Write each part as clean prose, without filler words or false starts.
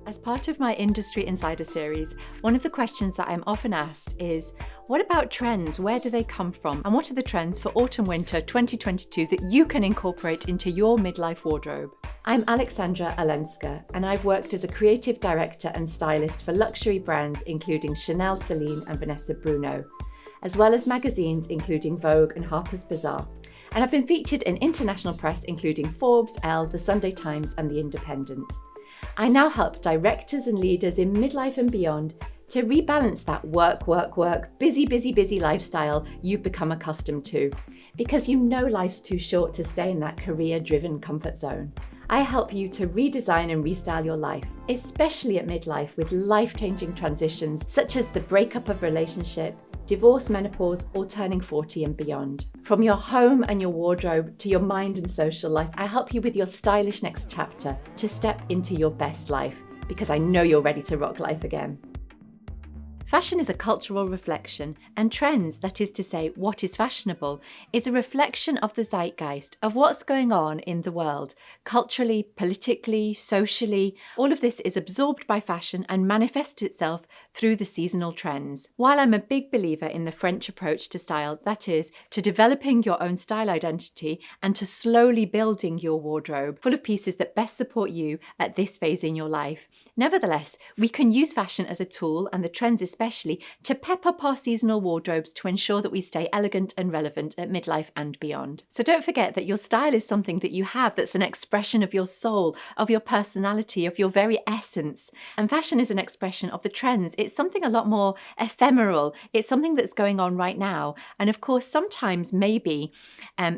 As part of my Industry Insider series, one of the questions that I'm often asked is, what about trends? Where do they come from? And what are the trends for autumn-winter 2022 that you can incorporate into your midlife wardrobe? I'm Aleksandra Olenska, and I've worked as a creative director and stylist for luxury brands including Chanel, Celine and Vanessa Bruno, as well as magazines including Vogue and Harper's Bazaar. And I've been featured in international press including Forbes, Elle, The Sunday Times and The Independent. I now help directors and leaders in midlife and beyond to rebalance that work, busy lifestyle you've become accustomed to, because you know life's too short to stay in that career-driven comfort zone. I help you to redesign and restyle your life, especially at midlife with life-changing transitions such as the breakup of relationship, divorce, menopause, or turning 40 and beyond. From your home and your wardrobe to your mind and social life, I help you with your stylish next chapter to step into your best life, because I know you're ready to rock life again. Fashion is a cultural reflection, and trends, that is to say, what is fashionable, is a reflection of the zeitgeist, of what's going on in the world, culturally, politically, socially. All of this is absorbed by fashion and manifests itself through the seasonal trends. While I'm a big believer in the French approach to style, that is, to developing your own style identity and to slowly building your wardrobe full of pieces that best support you at this phase in your life, nevertheless, we can use fashion as a tool, and the trends especially, to pep up our seasonal wardrobes to ensure that we stay elegant and relevant at midlife and beyond. So don't forget that your style is something that you have that's an expression of your soul, of your personality, of your very essence. And fashion is an expression of the trends. It's something a lot more ephemeral. It's something that's going on right now. And of course, sometimes maybe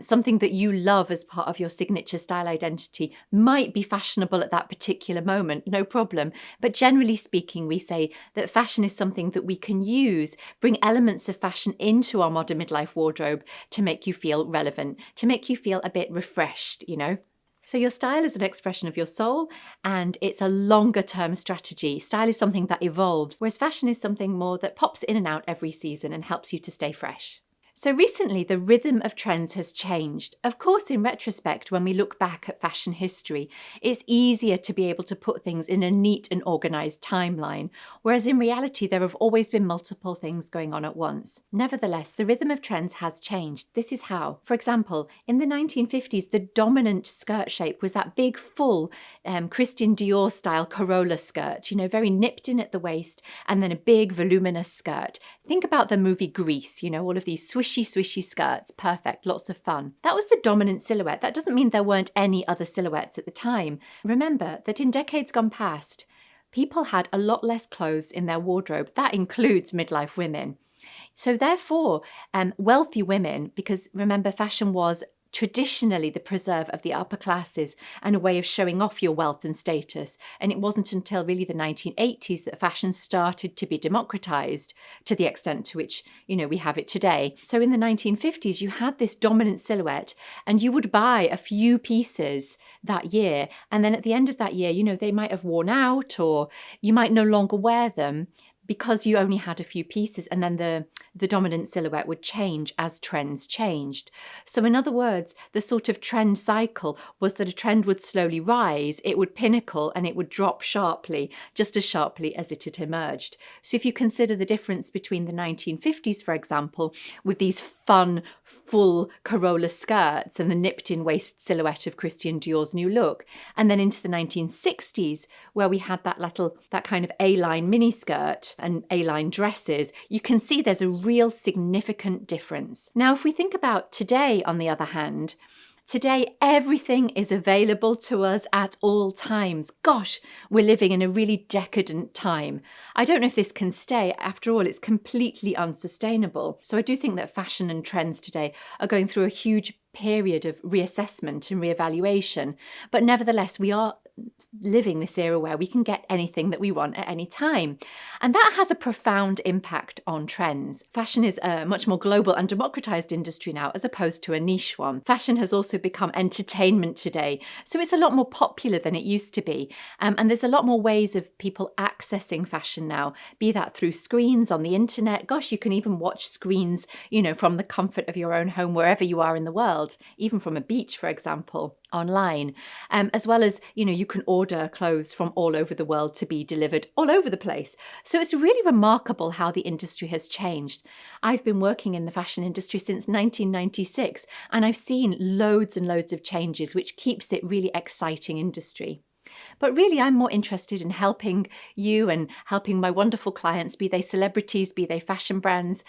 something that you love as part of your signature style identity might be fashionable at that particular moment, no problem. But generally speaking, we say that fashion is something that we can use, bring elements of fashion into our modern midlife wardrobe to make you feel relevant, to make you feel a bit refreshed, you know? So your style is an expression of your soul, and it's a longer term strategy. Style is something that evolves, whereas fashion is something more that pops in and out every season and helps you to stay fresh. So recently, the rhythm of trends has changed. Of course, in retrospect, when we look back at fashion history, it's easier to be able to put things in a neat and organised timeline, whereas in reality, there have always been multiple things going on at once. Nevertheless, the rhythm of trends has changed. This is how. For example, in the 1950s, the dominant skirt shape was that big, full Christian Dior style Corolla skirt, you know, very nipped in at the waist, and then a big, voluminous skirt. Think about the movie Grease, you know, all of these swishy skirts, perfect, lots of fun. That was the dominant silhouette. That doesn't mean there weren't any other silhouettes at the time. Remember that in decades gone past, people had a lot less clothes in their wardrobe. That includes midlife women. So therefore, wealthy women, because remember, fashion was traditionally the preserve of the upper classes and a way of showing off your wealth and status. And it wasn't until really the 1980s that fashion started to be democratized to the extent to which, you know, we have it today. So in the 1950s, you had this dominant silhouette and you would buy a few pieces that year. And then at the end of that year, you know, they might have worn out or you might no longer wear them because you only had a few pieces, and then the dominant silhouette would change as trends changed. So in other words, the sort of trend cycle was that a trend would slowly rise, it would pinnacle, and it would drop sharply, just as sharply as it had emerged. So if you consider the difference between the 1950s, for example, with these fun, full Corolla skirts and the nipped-in waist silhouette of Christian Dior's new look, and then into the 1960s, where we had that kind of A-line miniskirt and A-line dresses, you can see there's a real significant difference. Now, if we think about today, on the other hand, today, everything is available to us at all times. Gosh, we're living in a really decadent time. I don't know if this can stay. After all, it's completely unsustainable. So I do think that fashion and trends today are going through a huge period of reassessment and reevaluation. But nevertheless, we are living this era where we can get anything that we want at any time. And that has a profound impact on trends. Fashion is a much more global and democratized industry now as opposed to a niche one. Fashion has also become entertainment today. So it's a lot more popular than it used to be. And there's a lot more ways of people accessing fashion now, be that through screens on the internet. Gosh, you can even watch screens, you know, from the comfort of your own home, wherever you are in the world, even from a beach, for example. online, as well as, you can order clothes from all over the world to be delivered all over the place. So it's really remarkable how the industry has changed. I've been working in the fashion industry since 1996, and I've seen loads and loads of changes, which keeps it really exciting industry. But really, I'm more interested in helping you and helping my wonderful clients, be they celebrities, be they fashion brands,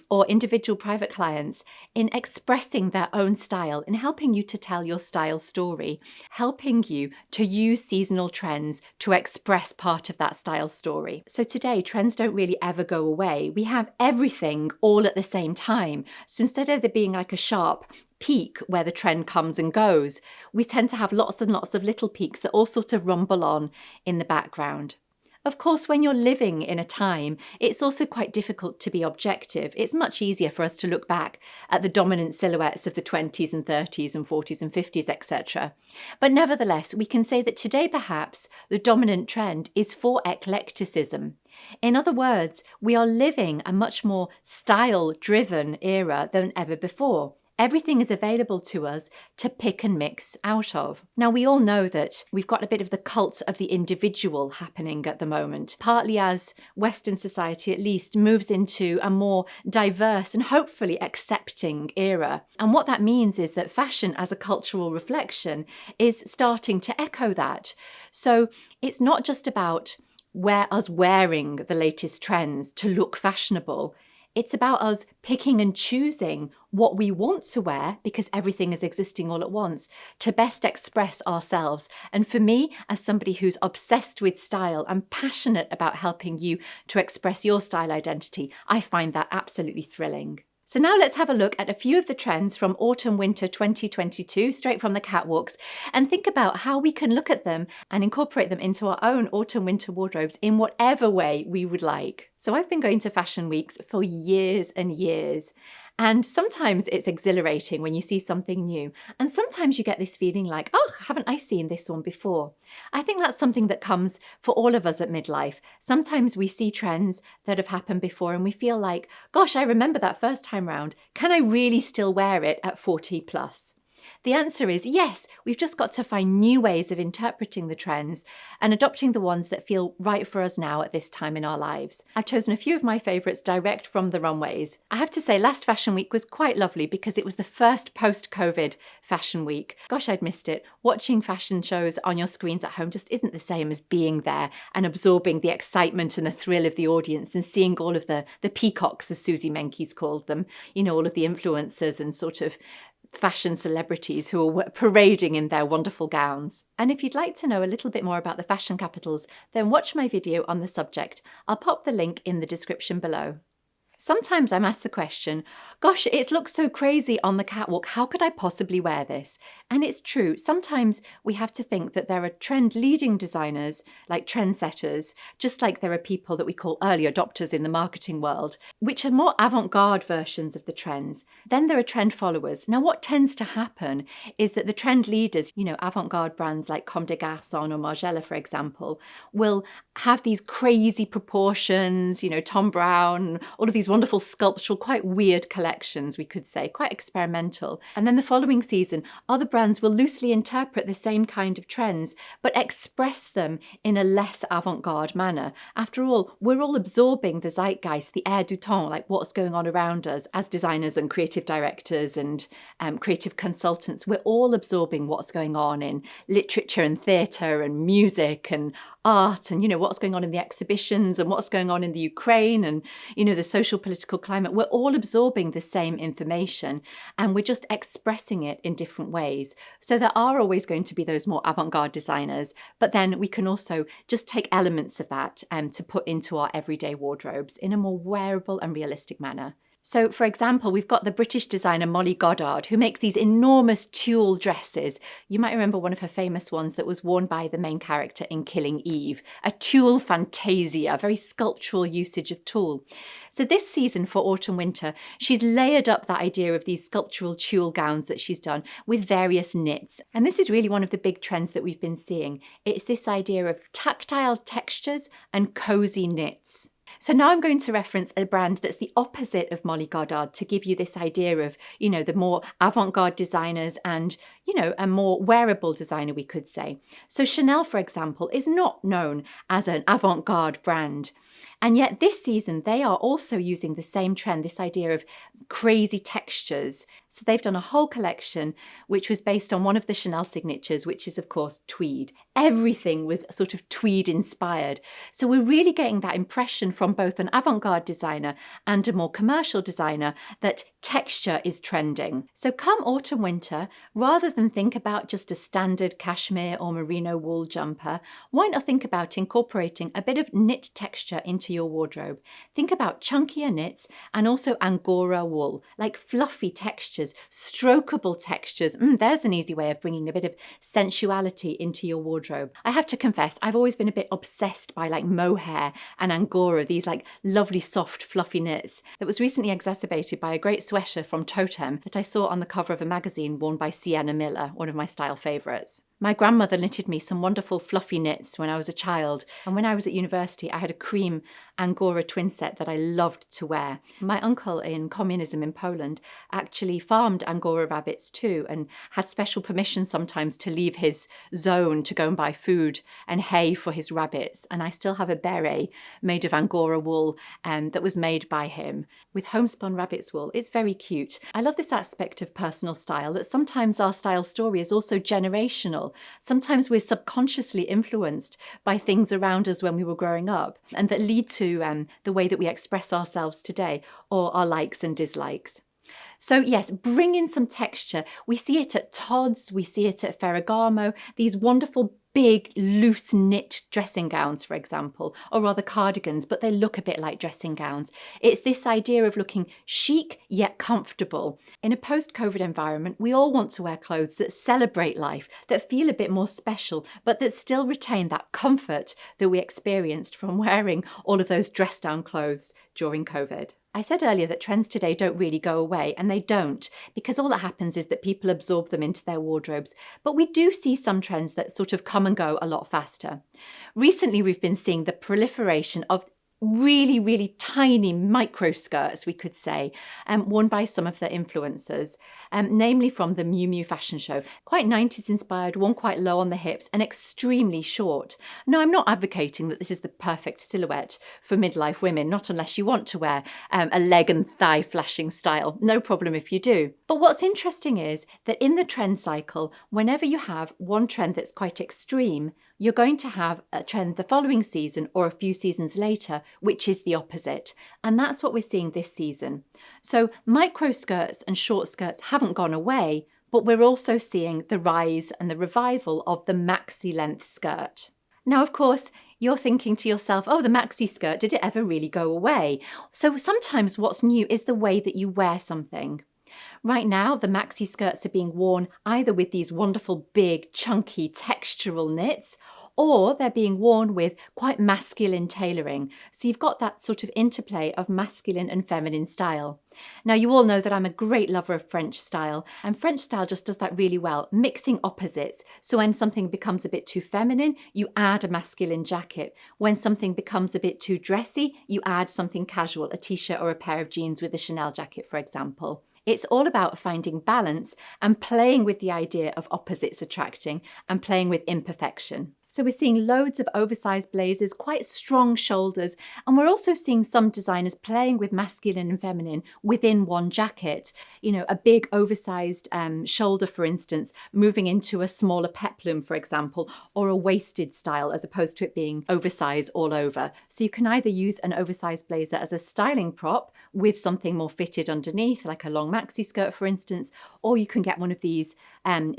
or individual private clients, in expressing their own style, in helping you to tell your style story, helping you to use seasonal trends to express part of that style story. So today, trends don't really ever go away. We have everything all at the same time. So instead of there being like a sharp peak where the trend comes and goes, we tend to have lots and lots of little peaks that all sort of rumble on in the background. Of course, when you're living in a time, it's also quite difficult to be objective. It's much easier for us to look back at the dominant silhouettes of the 20s and 30s and 40s and 50s, etc. But nevertheless, we can say that today perhaps the dominant trend is for eclecticism. In other words, we are living a much more style-driven era than ever before. Everything is available to us to pick and mix out of. Now, we all know that we've got a bit of the cult of the individual happening at the moment, partly as Western society at least moves into a more diverse and hopefully accepting era. And what that means is that fashion as a cultural reflection is starting to echo that. So it's not just about us wearing the latest trends to look fashionable. It's about us picking and choosing what we want to wear, because everything is existing all at once, to best express ourselves. And for me, as somebody who's obsessed with style and passionate about helping you to express your style identity, I find that absolutely thrilling. So now let's have a look at a few of the trends from autumn-winter 2022, straight from the catwalks, and think about how we can look at them and incorporate them into our own autumn-winter wardrobes in whatever way we would like. So I've been going to fashion weeks for years and years. And sometimes it's exhilarating when you see something new. And sometimes you get this feeling like, oh, haven't I seen this one before? I think that's something that comes for all of us at midlife. Sometimes we see trends that have happened before and we feel like, gosh, I remember that first time round. Can I really still wear it at 40 plus? The answer is yes, we've just got to find new ways of interpreting the trends and adopting the ones that feel right for us now at this time in our lives. I've chosen a few of my favourites direct from the runways. I have to say, last Fashion Week was quite lovely because it was the first post-COVID Fashion Week. Gosh, I'd missed it. Watching fashion shows on your screens at home just isn't the same as being there and absorbing the excitement and the thrill of the audience and seeing all of the peacocks, as Susie Menkes called them, all of the influencers and sort of fashion celebrities who are parading in their wonderful gowns. And if you'd like to know a little bit more about the fashion capitals, then watch my video on the subject. I'll pop the link in the description below. Sometimes I'm asked the question, gosh, it looks so crazy on the catwalk, how could I possibly wear this? And it's true, sometimes we have to think that there are trend-leading designers, like trendsetters, just like there are people that we call early adopters in the marketing world, which are more avant-garde versions of the trends. Then there are trend followers. Now, what tends to happen is that the trend leaders, avant-garde brands like Comme des Garçons or Margiela, for example, will have these crazy proportions, Tom Brown, all of these wonderful sculptural, quite weird collections, we could say, quite experimental. And then the following season, other brands will loosely interpret the same kind of trends, but express them in a less avant-garde manner. After all, we're all absorbing the zeitgeist, the air du temps, like what's going on around us as designers and creative directors and creative consultants. We're all absorbing what's going on in literature and theatre and music and art and, what's going on in the exhibitions and what's going on in the Ukraine and, the social political climate. We're all absorbing the same information and we're just expressing it in different ways. So there are always going to be those more avant-garde designers, but then we can also just take elements of that to put into our everyday wardrobes in a more wearable and realistic manner. So, for example, we've got the British designer Molly Goddard, who makes these enormous tulle dresses. You might remember one of her famous ones that was worn by the main character in Killing Eve, a tulle fantasia, a very sculptural usage of tulle. So this season for autumn-winter, she's layered up that idea of these sculptural tulle gowns that she's done with various knits. And this is really one of the big trends that we've been seeing. It's this idea of tactile textures and cozy knits. So now I'm going to reference a brand that's the opposite of Molly Goddard to give you this idea of, the more avant-garde designers and, a more wearable designer, we could say. So Chanel, for example, is not known as an avant-garde brand. And yet this season, they are also using the same trend, this idea of crazy textures. So they've done a whole collection, which was based on one of the Chanel signatures, which is, of course, tweed. Everything was sort of tweed inspired. So we're really getting that impression from both an avant-garde designer and a more commercial designer that texture is trending. So come autumn, winter, rather than think about just a standard cashmere or merino wool jumper, why not think about incorporating a bit of knit texture into your wardrobe? Think about chunkier knits and also Angora wool, like fluffy textures, strokeable textures. There's an easy way of bringing a bit of sensuality into your wardrobe. I have to confess, I've always been a bit obsessed by like mohair and Angora, these like lovely soft fluffy knits. That was recently exacerbated by a great sweater from Totem that I saw on the cover of a magazine worn by Sienna Miller, one of my style favourites. My grandmother knitted me some wonderful fluffy knits when I was a child, and when I was at university I had a cream Angora twin set that I loved to wear. My uncle in communism in Poland actually farmed Angora rabbits too and had special permission sometimes to leave his zone to go and buy food and hay for his rabbits, and I still have a beret made of Angora wool that was made by him with homespun rabbit's wool. It's very cute. I love this aspect of personal style, that sometimes our style story is also generational. Sometimes we're subconsciously influenced by things around us when we were growing up and that lead to the way that we express ourselves today or our likes and dislikes. So yes, bring in some texture. We see it at Tod's, we see it at Ferragamo, these wonderful big loose knit dressing gowns, for example, or rather cardigans, but they look a bit like dressing gowns. It's this idea of looking chic yet comfortable. In a post-COVID environment, we all want to wear clothes that celebrate life, that feel a bit more special, but that still retain that comfort that we experienced from wearing all of those dress-down clothes during COVID. I said earlier that trends today don't really go away, and they don't, because all that happens is that people absorb them into their wardrobes. But we do see some trends that sort of come and go a lot faster. Recently, we've been seeing the proliferation of really, really tiny micro skirts, we could say, worn by some of the influencers, namely from the Miu Miu fashion show. Quite 90s inspired, worn quite low on the hips and extremely short. Now, I'm not advocating that this is the perfect silhouette for midlife women, not unless you want to wear a leg and thigh flashing style. No problem if you do. But what's interesting is that in the trend cycle, whenever you have one trend that's quite extreme, you're going to have a trend the following season or a few seasons later, which is the opposite. And that's what we're seeing this season. So micro skirts and short skirts haven't gone away, but we're also seeing the rise and the revival of the maxi-length skirt. Now, of course, you're thinking to yourself, oh, the maxi skirt, did it ever really go away? So sometimes what's new is the way that you wear something. Right now, the maxi skirts are being worn either with these wonderful big chunky textural knits, or they're being worn with quite masculine tailoring. So you've got that sort of interplay of masculine and feminine style. Now, you all know that I'm a great lover of French style, and French style just does that really well, mixing opposites. So when something becomes a bit too feminine, you add a masculine jacket. When something becomes a bit too dressy, you add something casual, a t-shirt or a pair of jeans with a Chanel jacket, for example. It's all about finding balance and playing with the idea of opposites attracting and playing with imperfection. So we're seeing loads of oversized blazers, quite strong shoulders, and we're also seeing some designers playing with masculine and feminine within one jacket. You know, a big oversized shoulder, for instance, moving into a smaller peplum, for example, or a waisted style as opposed to it being oversized all over. So you can either use an oversized blazer as a styling prop with something more fitted underneath, like a long maxi skirt, for instance, or you can get one of these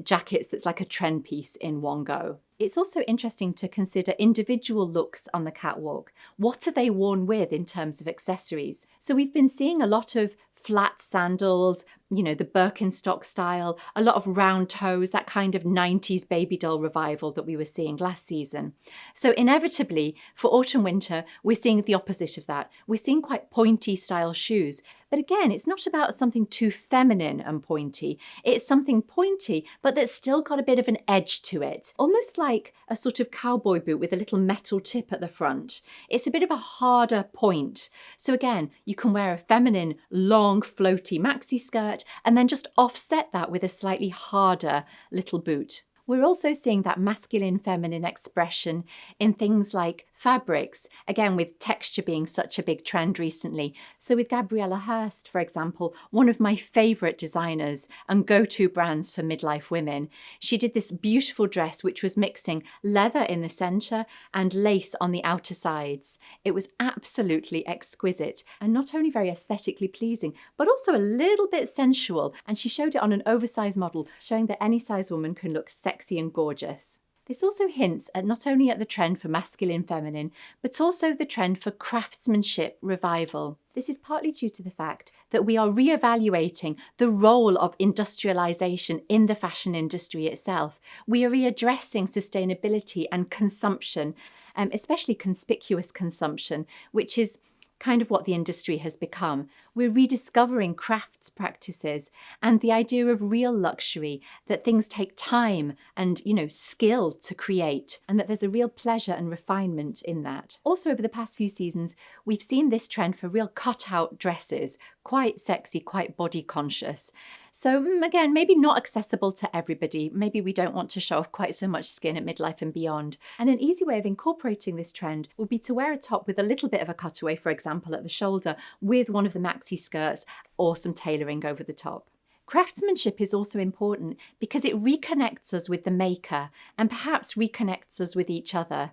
jackets that's like a trend piece in one go. It's also interesting to consider individual looks on the catwalk. What are they worn with in terms of accessories? So we've been seeing a lot of flat sandals, you know, the Birkenstock style, a lot of round toes, that kind of 90s baby doll revival that we were seeing last season. So inevitably, for autumn winter, we're seeing the opposite of that. We're seeing quite pointy style shoes. But again, it's not about something too feminine and pointy. It's something pointy, but that's still got a bit of an edge to it. Almost like a sort of cowboy boot with a little metal tip at the front. It's a bit of a harder point. So again, you can wear a feminine, long, floaty maxi skirt. skirt and then just offset that with a slightly harder little boot. We're also seeing that masculine feminine expression in things like fabrics, again with texture being such a big trend recently. So with Gabriella Hearst, for example, one of my favourite designers and go-to brands for midlife women, she did this beautiful dress which was mixing leather in the centre and lace on the outer sides. It was absolutely exquisite and not only very aesthetically pleasing, but also a little bit sensual. And she showed it on an oversized model, showing that any size woman can look sexy and gorgeous. This also hints at not only at the trend for masculine feminine, but also the trend for craftsmanship revival. This is partly due to the fact that we are re-evaluating the role of industrialization in the fashion industry itself. We are readdressing sustainability and consumption, especially conspicuous consumption, which is kind of what the industry has become. We're rediscovering crafts practices and the idea of real luxury, that things take time and, skill to create, and that there's a real pleasure and refinement in that. Also, over the past few seasons, we've seen this trend for real cut-out dresses, quite sexy, quite body conscious. So again, maybe not accessible to everybody. Maybe we don't want to show off quite so much skin at midlife and beyond. And an easy way of incorporating this trend would be to wear a top with a little bit of a cutaway, for example, at the shoulder, with one of the maxi skirts or some tailoring over the top. Craftsmanship is also important because it reconnects us with the maker and perhaps reconnects us with each other.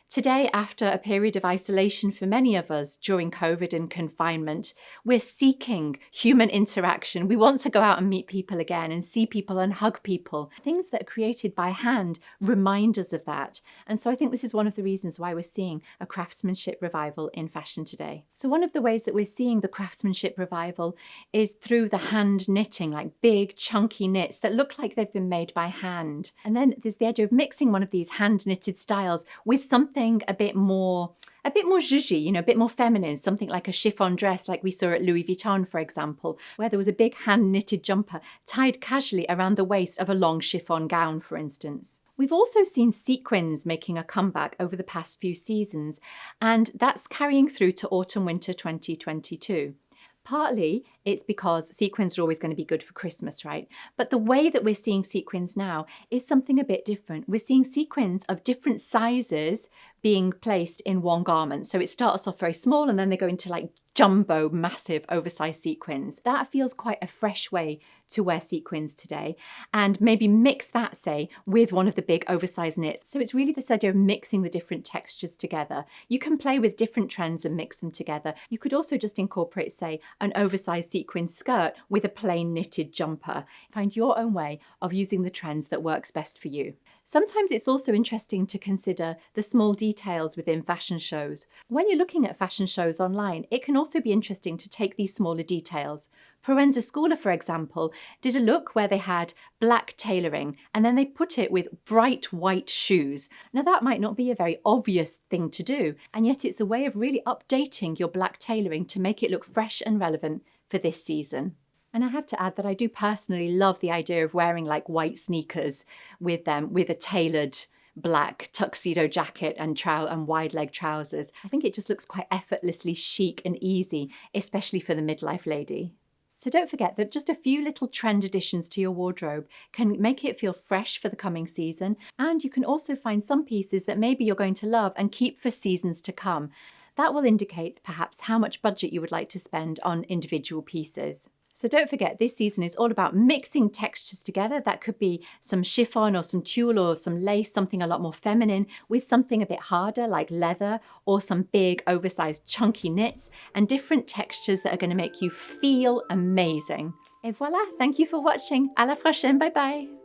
Today, after a period of isolation for many of us during COVID and confinement, we're seeking human interaction. We want to go out and meet people again and see people and hug people. Things that are created by hand remind us of that. And so I think this is one of the reasons why we're seeing a craftsmanship revival in fashion today. So one of the ways that we're seeing the craftsmanship revival is through the hand knitting, like big chunky knits that look like they've been made by hand. And then there's the idea of mixing one of these hand knitted styles with something a bit more zhuzhy, a bit more feminine, something like a chiffon dress like we saw at Louis Vuitton, for example, where there was a big hand-knitted jumper tied casually around the waist of a long chiffon gown, for instance. We've also seen sequins making a comeback over the past few seasons, and that's carrying through to autumn-winter 2022. Partly it's because sequins are always going to be good for Christmas, right? But the way that we're seeing sequins now is something a bit different. We're seeing sequins of different sizes being placed in one garment. So it starts off very small and then they go into like jumbo, massive, oversized sequins. That feels quite a fresh way to wear sequins today, and maybe mix that, say, with one of the big oversized knits. So it's really this idea of mixing the different textures together. You can play with different trends and mix them together. You could also just incorporate, say, an oversized sequin skirt with a plain knitted jumper. Find your own way of using the trends that works best for you. Sometimes it's also interesting to consider the small details within fashion shows. When you're looking at fashion shows online, it can also be interesting to take these smaller details. Proenza Schooler, for example, did a look where they had black tailoring and then they put it with bright white shoes. Now that might not be a very obvious thing to do, and yet it's a way of really updating your black tailoring to make it look fresh and relevant for this season. And I have to add that I do personally love the idea of wearing like white sneakers with a tailored black tuxedo jacket and wide leg trousers. I think it just looks quite effortlessly chic and easy, especially for the midlife lady. So don't forget that just a few little trend additions to your wardrobe can make it feel fresh for the coming season. And you can also find some pieces that maybe you're going to love and keep for seasons to come. That will indicate perhaps how much budget you would like to spend on individual pieces. So don't forget, this season is all about mixing textures together. That could be some chiffon or some tulle or some lace, something a lot more feminine, with something a bit harder like leather or some big oversized chunky knits, and different textures that are going to make you feel amazing. Et voilà, thank you for watching. À la prochaine, bye bye.